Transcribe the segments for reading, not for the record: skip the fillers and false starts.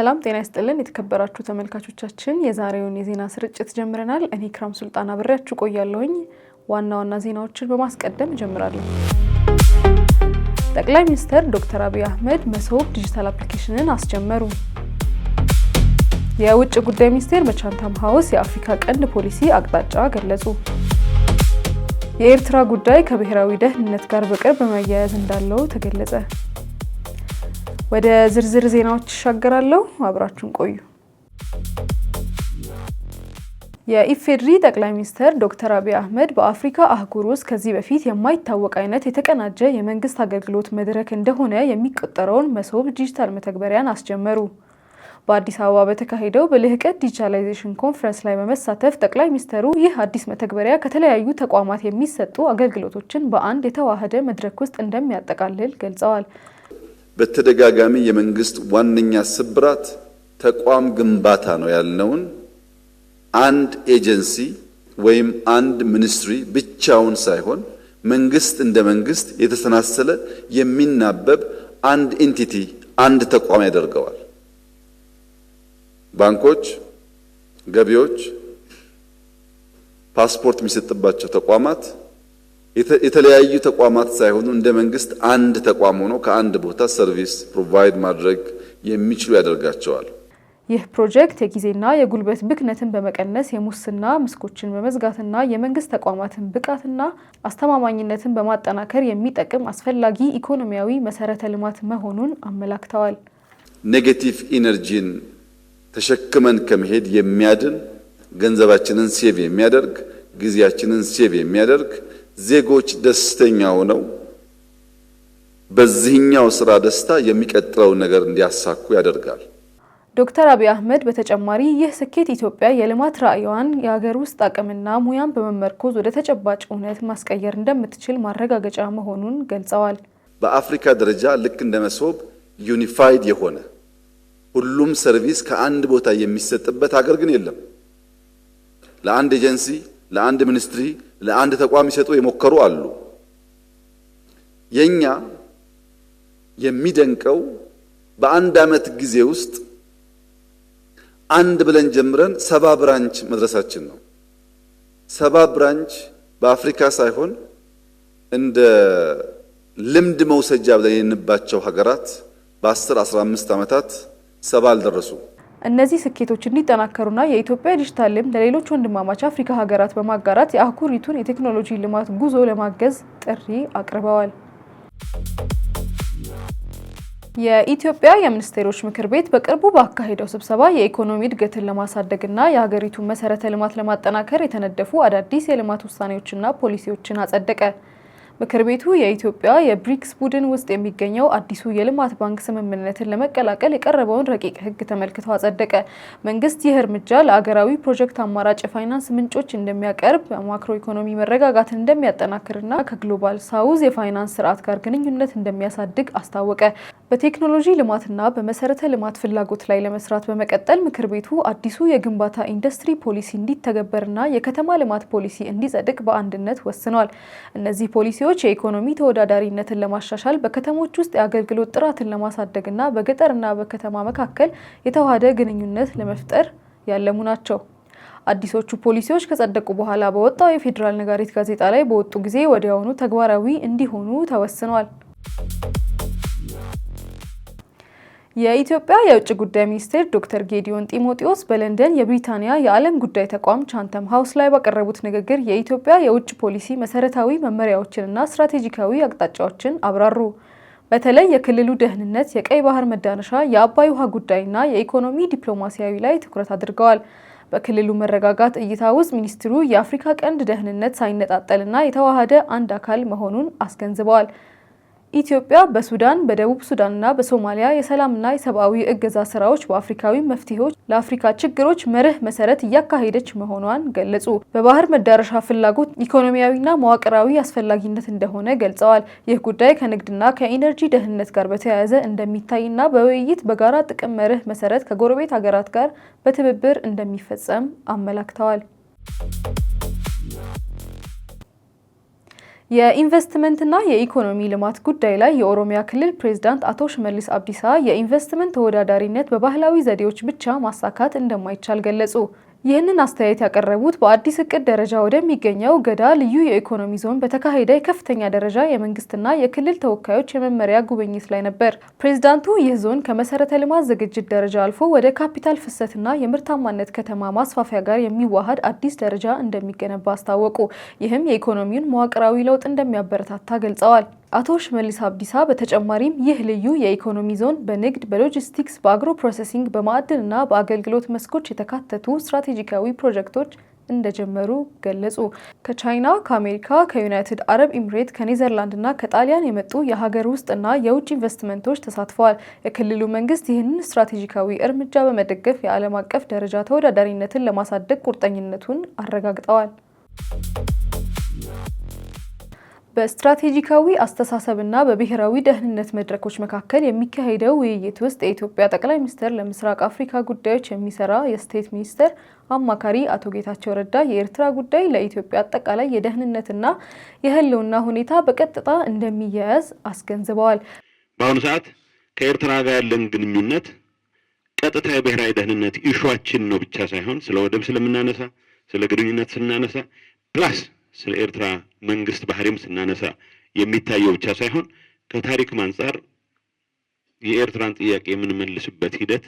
ሰላም ጤና ይስጥልን የተከበራችሁ ተመልካቾቻችን የዛሬውን የዜና ስርጭት ጀምረናል። እኔ ክራም ሱልጣን አብሬያችሁ ቆያለሁኝ። ዋና ዋና ዜናዎችን በማስቀደም ጀምራለሁ። ጠቅላይ ሚኒስትር ዶክተር አብይ አህመድ መሶብ ዲጂታል አፕሊኬሽንን አስጀመሩ። የውጭ ጉዳይ ሚኒስቴር በቻንታም ሃውስ የአፍሪካ ቀንድ ፖሊሲ አቅጣጫ ገለጹ። የኤርትራ ጉዳይ ከብሔራዊ ደህንነት ጋር በቅርብ መያያዝ እንዳለው ተገለጸ። ወደ ዝርዝር ዜናዎች ተሻገራለሁ። አብራችሁን ቆዩ። የኢፌድሪ ጠቅላይ ሚኒስትር ዶክተር አብይ አህመድ በአፍሪካ አህጉር ውስጥ ከዚህ በፊት የማይታወቅ አይነት የተቀናጀ የመንግስት አገልግሎት መድረክ እንደሆነ የሚቆጠረውን መሶብ ዲጂታል መተግበሪያን አስጀመሩ። በአዲስ አበባ በተካሄደው በልህቀት ዲጂታላይዜሽን ኮንፈረንስ ላይ በመሳተፍ ጠቅላይ ሚኒስትሩ ይህ አዲስ መተግበሪያ ከተለያዩ ተቋማት የሚሰጡ አገልግሎቶችን በአንድ የተዋሃደ መድረክ ውስጥ እንደሚያጠቃልል ገልጸዋል። በተደጋጋሚ የመንግስት ዋነኛ ስብራት ተቋም ግንባታ ነው ያልነውን አንድ ኤጀንሲ ወይም አንድ ሚኒስትሪ ብቻውን ሳይሆን መንግስት እንደ መንግስት የተሰናሰለ የሚናበብ አንድ ኢንቲቲ አንድ ተቋም ያደርገዋል። ባንኮች፣ ገቢዎች፣ ፓስፖርት የሚሰጥባቸው ተቋማት የተለያዩ ተቋማት ሳይሆኑ እንደ መንግስት አንድ ተቋም ሆኖ ከአንድ ቦታ ሰርቪስ ፕሮቫይድ ማድረግ የሚችሉ ያደርጋቸዋል። ይህ ፕሮጀክት የጊዜና የጉልበት ብክነትን በመቀነስ የሙስና መስኮችን በመዝጋትና የመንግስት ተቋማትን ብቃትና አስተማማኝነትን በማጠናከር የሚጠቅም አስፈላጊ ኢኮኖሚያዊ መሰረተ ልማት መሆኑን አመላክተዋል። ኔጌቲቭ ኢነርጂን ተሸክመን ከመሄድ የሚያድን ገንዘባችንን ሴቭ የሚያደርግ ጊዜያችንን ሴቭ የሚያደርግ ዜጎች ደስተኛ ሆነው በዚህኛው ስራ ደስታ የሚቀጥለው ነገር እንዲያሳኩ ያደርጋል። ዶክተር አብይ አህመድ በተጨማሪ ይህ ስኬት ኢትዮጵያ የልማት ራዕይዋን የሀገር ውስጥ አቅምና ሙያን በመመርኮዝ ወደ ተጨባጭ እውነት ማስቀየር እንደምትችል ማረጋገጫ መሆኑን ገልጸዋል። በአፍሪካ ደረጃ ልክ እንደ መሶብ ዩኒፋይድ የሆነ ሁሉም ሰርቪስ ከአንድ ቦታ የሚሰጥበት ሀገር ግን የለም። ለአንድ ኤጀንሲ፣ ለአንድ ሚኒስትሪ፣ ለአንድ ተቋም ይሰጡ የሞከሩ አሉ። የኛ የሚደንቀው በአንድ አመት ጊዜ ውስጥ አንድ ብለን ጀምረን 70 ብራንች መድረሳችን ነው። 70 ብራንች በአፍሪካ ሳይሆን እንደ ልምድ መውሰጃ ብለን የንባቸው ሀገራት በ10-15 ዓመታት 70 አልደረሱም። እነዚህ ስኬቶች እንዲጠናከሩና የኢትዮጵያ ዲጂታል ልምድ ለሌሎች ወንድማማች አፍሪካ ሀገራት በማጋራት የአህጉሪቱን የቴክኖሎጂ ልማት ጉዞ ለማገዝ ጥሪ አቅርበዋል። የኢትዮጵያ የሚኒስቴሮች ምክር ቤት በቅርቡ ባካሄደው ስብሰባ የኢኮኖሚ እድገትን ለማሳደግና የሀገሪቱን መሰረተ ልማት ለማጠናከር የተነደፉ አዳዲስ የልማት ውሳኔዎችና ፖሊሲዎችን አጸደቀ። ምክር ቤቱ የኢትዮጵያ የብሪክስ ቡድን ውስጥ የሚገኘው አዲሱ የልማት ባንክ ስምምነትን ለመቀላቀል የቀረበውን ረቂቅ ሕግ ተመልክቶ አጸደቀ። መንግስት ይህ እርምጃ ለአገራዊ ፕሮጀክት አማራጭ የፋይናንስ ምንጮች እንደሚያቀርብ፣ ማክሮ ኢኮኖሚ መረጋጋትን እንደሚያጠናክርና ከግሎባል ሳውዝ የፋይናንስ ስርዓት ጋር ግንኙነት እንደሚያሳድግ አስታወቀ። በቴክኖሎጂ ልማትና በመሰረተ ልማት ፍላጎት ላይ ለመስራት በመቀጠል ምክር ቤቱ አዲሱ የግንባታ ኢንዱስትሪ ፖሊሲ እንዲተገበርና የከተማ ልማት ፖሊሲ እንዲጸድቅ በአንድነት ወስኗል። እነዚህ ፖሊሲዎች የኢኮኖሚ ተወዳዳሪነትን ለማሻሻል፣ በከተሞች ውስጥ የአገልግሎት ጥራትን ለማሳደግና በገጠርና በከተማ መካከል የተዋሃደ ግንኙነት ለመፍጠር ያለሙ ናቸው። አዲሶቹ ፖሊሲዎች ከጸደቁ በኋላ በወጣው የፌዴራል ነጋሪት ጋዜጣ ላይ በወጡ ጊዜ ወዲያውኑ ተግባራዊ እንዲሆኑ ተወስኗል። የኢትዮጵያ የውጭ ጉዳይ ሚኒስቴር ዶክተር ጌዲዮን ጢሞቴዎስ በለንደን የብሪታንያ የዓለም ጉዳይ ተቋም ቻንተም ሃውስ ላይ ባቀረቡት ንግግር የኢትዮጵያ የውጭ ፖሊሲ መሰረታዊ መመሪያዎችንና ስትራቴጂካዊ አቅጣጫዎችን አብራሩ። በተለይ የክልሉ ደህንነት፣ የቀይ ባህር መዳረሻ፣ የአባይ ውሃ ጉዳይና የኢኮኖሚ ዲፕሎማሲያዊ ላይ ትኩረት አድርገዋል። በክልሉ መረጋጋት እይታ ውስጥ ሚኒስትሩ የአፍሪካ ቀንድ ደህንነት ሳይነጣጠልና የተዋሃደ አንድ አካል መሆኑን አስገንዝበዋል። ኢትዮጵያ በሱዳን፣ በደቡብ ሱዳንና በሶማሊያ የሰላምና የሰብአዊ እገዛ ስራዎች በአፍሪካዊ መፍትሄዎች ለአፍሪካ ችግሮች መርህ መሰረት እያካሄደች መሆኗን ገለጹ። በባህር መዳረሻ ፍላጎት ኢኮኖሚያዊና መዋቅራዊ አስፈላጊነት እንደሆነ ገልጸዋል። ይህ ጉዳይ ከንግድና ከኢነርጂ ደህንነት ጋር በተያያዘ እንደሚታይና በውይይት በጋራ ጥቅም መርህ መሰረት ከጎረቤት ሀገራት ጋር በትብብር እንደሚፈጸም አመላክተዋል። የኢንቨስትመንትና የኢኮኖሚ ልማት ጉዳይ ላይ የኦሮሚያ ክልል ፕሬዝዳንት አቶ ሽመልስ አብዲሳ የኢንቨስትመንት ተወዳዳሪነት በባህላዊ ዘዴዎች ብቻ ማሳካት እንደማይቻል ገለጹ። ይህንን አስተያየት ያቀረቡት በአዲስ እቅድ ደረጃ ወደሚገኘው ገዳ ልዩ የኢኮኖሚ ዞን በተካሄደ የከፍተኛ ደረጃ የመንግስትና የክልል ተወካዮች የመመሪያ ጉብኝት ላይ ነበር። ፕሬዝዳንቱ ይህ ዞን ከመሰረተ ልማት ዝግጅት ደረጃ አልፎ ወደ ካፒታል ፍሰትና የምርታማነት ከተማ ማስፋፊያ ጋር የሚዋሃድ አዲስ ደረጃ እንደሚገነባ አስታወቁ። ይህም የኢኮኖሚውን መዋቅራዊ ለውጥ እንደሚያበረታታ ገልጸዋል። አቶ ሽመልስ አብዲሳ በተጨማሪም ይህ ልዩ የኢኮኖሚ ዞን በንግድ፣ በሎጂስቲክስ፣ በአግሮ ፕሮሰሲንግ፣ በማዕድንና በአገልግሎት መስኮች የተካተቱ ስትራቴጂካዊ ፕሮጀክቶች እንደጀመሩ ገለጹ። ከቻይና፣ ከአሜሪካ፣ ከዩናይትድ አረብ ኤምሬት፣ ከኔዘርላንድና ከጣሊያን የመጡ የሀገር ውስጥና የውጭ ኢንቨስትመንቶች ተሳትፈዋል። የክልሉ መንግስት ይህንን ስትራቴጂካዊ እርምጃ በመደገፍ የዓለም አቀፍ ደረጃ ተወዳዳሪነትን ለማሳደግ ቁርጠኝነቱን አረጋግጠዋል። በስትራቴጂካዊ አስተሳሰብና በብሔራዊ ደህንነት መድረኮች መካከል የሚካሄደው ውይይት ውስጥ የኢትዮጵያ ጠቅላይ ሚኒስትር ለምስራቅ አፍሪካ ጉዳዮች የሚሰራ የስቴት ሚኒስትር አማካሪ አቶ ጌታቸው ረዳ የኤርትራ ጉዳይ ለኢትዮጵያ አጠቃላይ የደህንነትና የህልውና ሁኔታ በቀጥታ እንደሚያያዝ አስገንዝበዋል። በአሁኑ ሰዓት ከኤርትራ ጋር ያለን ግንኙነት ቀጥታ የብሔራዊ ደህንነት ኢሹአችን ነው ብቻ ሳይሆን ስለ ወደብ ስለምናነሳ፣ ስለ ግንኙነት ስናነሳ ፕላስ ስለ ኤርትራ መንግስት ባህሪም ስናነሳ የሚታየው ብቻ ሳይሆን ከታሪክም አንፃር የኤርትራን ጥያቄ የምንመልስበት ሂደት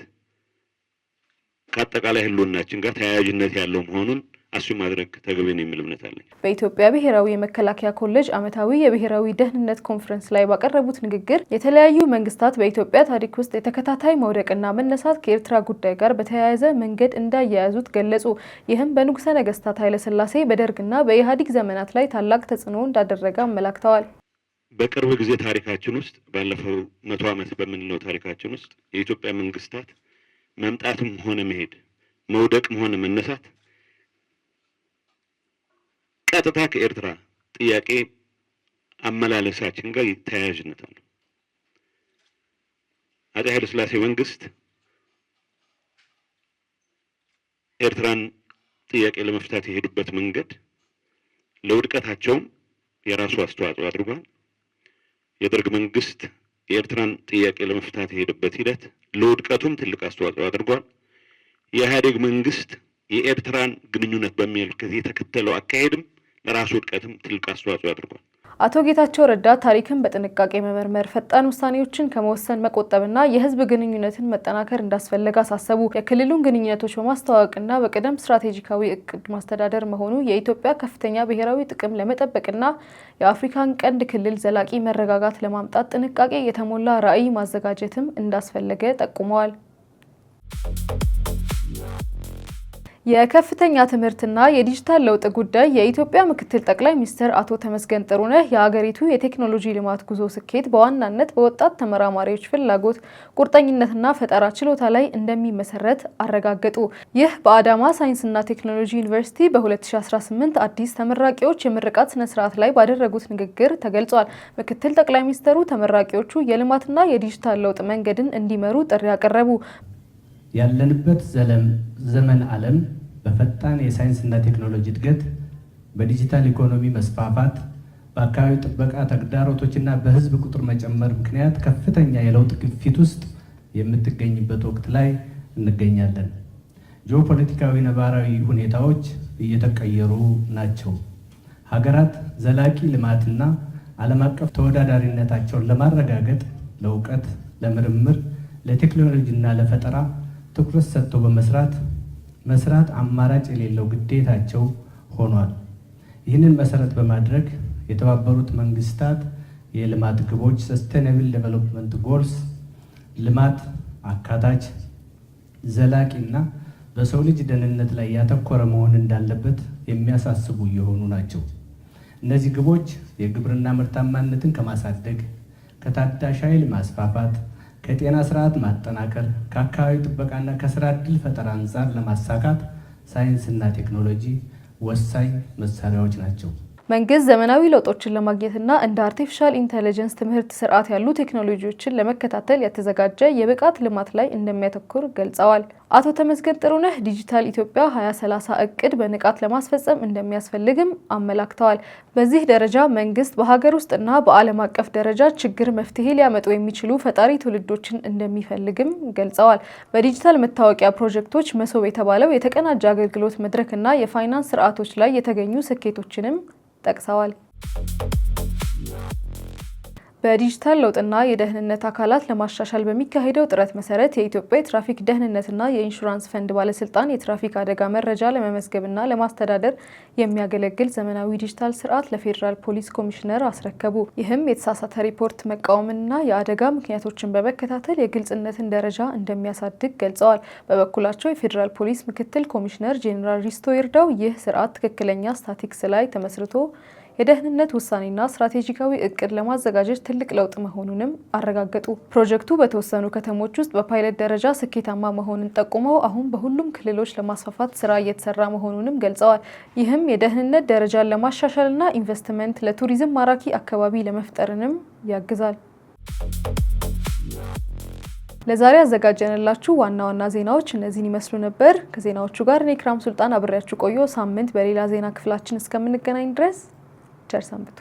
ከአጠቃላይ ህልውናችን ጋር ተያያዥነት ያለው መሆኑን አሱም ማድረግ ተገቢ ነው የሚል እምነት አለኝ። በኢትዮጵያ ብሔራዊ የመከላከያ ኮሌጅ ዓመታዊ የብሔራዊ ደህንነት ኮንፈረንስ ላይ ባቀረቡት ንግግር የተለያዩ መንግስታት በኢትዮጵያ ታሪክ ውስጥ የተከታታይ መውደቅና መነሳት ከኤርትራ ጉዳይ ጋር በተያያዘ መንገድ እንዳያያዙት ገለጹ። ይህም በንጉሠ ነገስታት ኃይለ ሥላሴ በደርግና በኢህአዴግ ዘመናት ላይ ታላቅ ተጽዕኖ እንዳደረገ አመላክተዋል። በቅርብ ጊዜ ታሪካችን ውስጥ ባለፈው 100 ዓመት በምንለው ታሪካችን ውስጥ የኢትዮጵያ መንግስታት መምጣትም ሆነ መሄድ፣ መውደቅም ሆነ መነሳት ቀጥታ ከኤርትራ ጥያቄ አመላለሳችን ጋር ተያያዥነት አለው። አፄ ኃይለ ሥላሴ መንግስት ኤርትራን ጥያቄ ለመፍታት የሄዱበት መንገድ ለውድቀታቸውም የራሱ አስተዋጽኦ አድርጓል። የደርግ መንግስት የኤርትራን ጥያቄ ለመፍታት የሄደበት ሂደት ለውድቀቱም ትልቅ አስተዋጽኦ አድርጓል። የኢህአዴግ መንግስት የኤርትራን ግንኙነት በሚመለከት የተከተለው አካሄድም ለራሱ ውድቀትም ትልቅ አስተዋጽኦ አድርጓል። አቶ ጌታቸው ረዳ ታሪክን በጥንቃቄ መመርመር፣ ፈጣን ውሳኔዎችን ከመወሰን መቆጠብና የህዝብ ግንኙነትን መጠናከር እንዳስፈለገ አሳሰቡ። የክልሉን ግንኙነቶች በማስተዋወቅና በቅደም ስትራቴጂካዊ እቅድ ማስተዳደር መሆኑ የኢትዮጵያ ከፍተኛ ብሔራዊ ጥቅም ለመጠበቅና የአፍሪካን ቀንድ ክልል ዘላቂ መረጋጋት ለማምጣት ጥንቃቄ የተሞላ ራዕይ ማዘጋጀትም እንዳስፈለገ ጠቁመዋል። የከፍተኛ ትምህርትና የዲጂታል ለውጥ ጉዳይ የኢትዮጵያ ምክትል ጠቅላይ ሚኒስትር አቶ ተመስገን ጥሩነህ የሀገሪቱ የቴክኖሎጂ ልማት ጉዞ ስኬት በዋናነት በወጣት ተመራማሪዎች ፍላጎት፣ ቁርጠኝነትና ፈጠራ ችሎታ ላይ እንደሚመሰረት አረጋገጡ። ይህ በአዳማ ሳይንስና ቴክኖሎጂ ዩኒቨርሲቲ በ2018 አዲስ ተመራቂዎች የምርቃት ስነስርዓት ላይ ባደረጉት ንግግር ተገልጿል። ምክትል ጠቅላይ ሚኒስትሩ ተመራቂዎቹ የልማትና የዲጂታል ለውጥ መንገድን እንዲመሩ ጥሪ ያቀረቡ። ያለንበት ዘመን ዓለም በፈጣን የሳይንስና ቴክኖሎጂ እድገት፣ በዲጂታል ኢኮኖሚ መስፋፋት፣ በአካባቢ ጥበቃ ተግዳሮቶችና በህዝብ ቁጥር መጨመር ምክንያት ከፍተኛ የለውጥ ግፊት ውስጥ የምትገኝበት ወቅት ላይ እንገኛለን። ጂኦፖለቲካዊ ነባራዊ ሁኔታዎች እየተቀየሩ ናቸው። ሀገራት ዘላቂ ልማትና ዓለም አቀፍ ተወዳዳሪነታቸውን ለማረጋገጥ ለእውቀት፣ ለምርምር፣ ለቴክኖሎጂና ለፈጠራ ትኩረት ሰጥቶ መስራት አማራጭ የሌለው ግዴታቸው ሆኗል። ይህንን መሰረት በማድረግ የተባበሩት መንግስታት የልማት ግቦች ሰስቴናብል ዴቨሎፕመንት ጎልስ ልማት አካታች፣ ዘላቂና በሰው ልጅ ደህንነት ላይ ያተኮረ መሆን እንዳለበት የሚያሳስቡ እየሆኑ ናቸው። እነዚህ ግቦች የግብርና ምርታማነትን ከማሳደግ፣ ከታዳሽ ኃይል ማስፋፋት፣ ከጤና ስርዓት ማጠናከር፣ ከአካባቢ ጥበቃና ከስራ ዕድል ፈጠራ አንጻር ለማሳካት ሳይንስና ቴክኖሎጂ ወሳኝ መሳሪያዎች ናቸው። መንግስት ዘመናዊ ለውጦችን ለማግኘትና እንደ አርቲፊሻል ኢንተለጀንስ ትምህርት ስርዓት ያሉ ቴክኖሎጂዎችን ለመከታተል የተዘጋጀ የብቃት ልማት ላይ እንደሚያተኩር ገልጸዋል። አቶ ተመስገን ጥሩነህ ዲጂታል ኢትዮጵያ 2030 እቅድ በንቃት ለማስፈጸም እንደሚያስፈልግም አመላክተዋል። በዚህ ደረጃ መንግስት በሀገር ውስጥና በዓለም አቀፍ ደረጃ ችግር መፍትሄ ሊያመጡ የሚችሉ ፈጣሪ ትውልዶችን እንደሚፈልግም ገልጸዋል። በዲጂታል መታወቂያ ፕሮጀክቶች መሶብ የተባለው የተቀናጀ አገልግሎት መድረክና የፋይናንስ ስርዓቶች ላይ የተገኙ ስኬቶችንም ጠቅሰዋል። በዲጂታል ለውጥና የደህንነት አካላት ለማሻሻል በሚካሄደው ጥረት መሰረት የኢትዮጵያ የትራፊክ ደህንነትና የኢንሹራንስ ፈንድ ባለስልጣን የትራፊክ አደጋ መረጃ ለመመዝገብና ለማስተዳደር የሚያገለግል ዘመናዊ ዲጂታል ስርዓት ለፌዴራል ፖሊስ ኮሚሽነር አስረከቡ። ይህም የተሳሳተ ሪፖርት መቃወምና የአደጋ ምክንያቶችን በመከታተል የግልጽነትን ደረጃ እንደሚያሳድግ ገልጸዋል። በበኩላቸው የፌዴራል ፖሊስ ምክትል ኮሚሽነር ጄኔራል ሪስቶ ይርዳው ይህ ስርዓት ትክክለኛ ስታቲክስ ላይ ተመስርቶ የደህንነት ውሳኔና ስትራቴጂካዊ እቅድ ለማዘጋጀት ትልቅ ለውጥ መሆኑንም አረጋገጡ። ፕሮጀክቱ በተወሰኑ ከተሞች ውስጥ በፓይለት ደረጃ ስኬታማ መሆኑን ጠቁመው አሁን በሁሉም ክልሎች ለማስፋፋት ስራ እየተሰራ መሆኑንም ገልጸዋል። ይህም የደህንነት ደረጃን ለማሻሻልና ኢንቨስትመንት ለቱሪዝም ማራኪ አካባቢ ለመፍጠርንም ያግዛል። ለዛሬ ያዘጋጀንላችሁ ዋና ዋና ዜናዎች እነዚህን ይመስሉ ነበር። ከዜናዎቹ ጋር እኔ ኢክራም ሱልጣን አብሬያችሁ ቆየሁ። ሳምንት በሌላ ዜና ክፍላችን እስከምንገናኝ ድረስ ቸር ሰንብቱ።